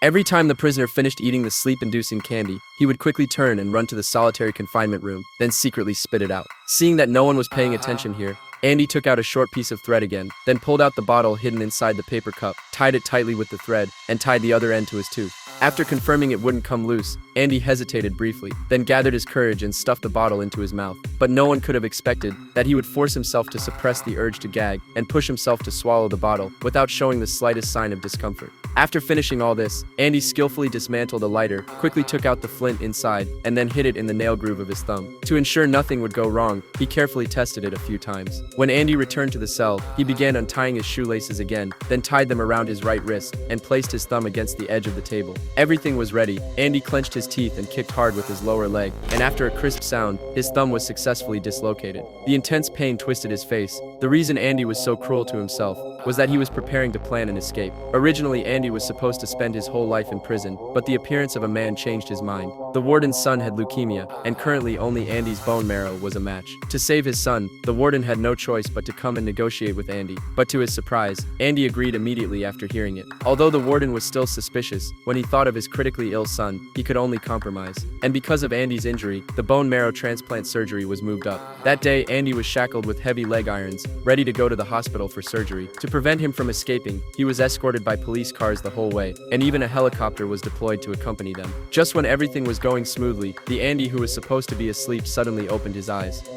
Every time the prisoner finished eating the sleep-inducing candy, he would quickly turn and run to the solitary confinement room, then secretly spit it out. Seeing that no one was paying attention here, Andy took out a short piece of thread again, then pulled out the bottle hidden inside the paper cup, tied it tightly with the thread, and tied the other end to his tooth. After confirming it wouldn't come loose, Andy hesitated briefly, then gathered his courage and stuffed the bottle into his mouth. But no one could have expected that he would force himself to suppress the urge to gag and push himself to swallow the bottle without showing the slightest sign of discomfort. After finishing all this, Andy skillfully dismantled a lighter, quickly took out the flint inside, and then hid it in the nail groove of his thumb. To ensure nothing would go wrong, he carefully tested it a few times. When Andy returned to the cell, he began untying his shoelaces again, then tied them around his right wrist and placed his thumb against the edge of the table. Everything was ready. Andy clenched his teeth and kicked hard with his lower leg, and after a crisp sound, his thumb was successfully dislocated. The intense pain twisted his face. The reason Andy was so cruel to himself was that he was preparing to plan an escape. Originally, Andy was supposed to spend his whole life in prison, but the appearance of a man changed his mind. The warden's son had leukemia, and currently only Andy's bone marrow was a match. To save his son, the warden had no choice but to come and negotiate with Andy. But to his surprise, Andy agreed immediately after hearing it. Although the warden was still suspicious, when he thought of his critically ill son, he could only compromise. And because of Andy's injury, the bone marrow transplant surgery was moved up. That day, Andy was shackled with heavy leg irons, ready to go to the hospital for surgery. To prevent him from escaping, he was escorted by police cars the whole way, and even a helicopter was deployed to accompany them. Just when everything was going smoothly, the Andy who was supposed to be asleep suddenly opened his eyes.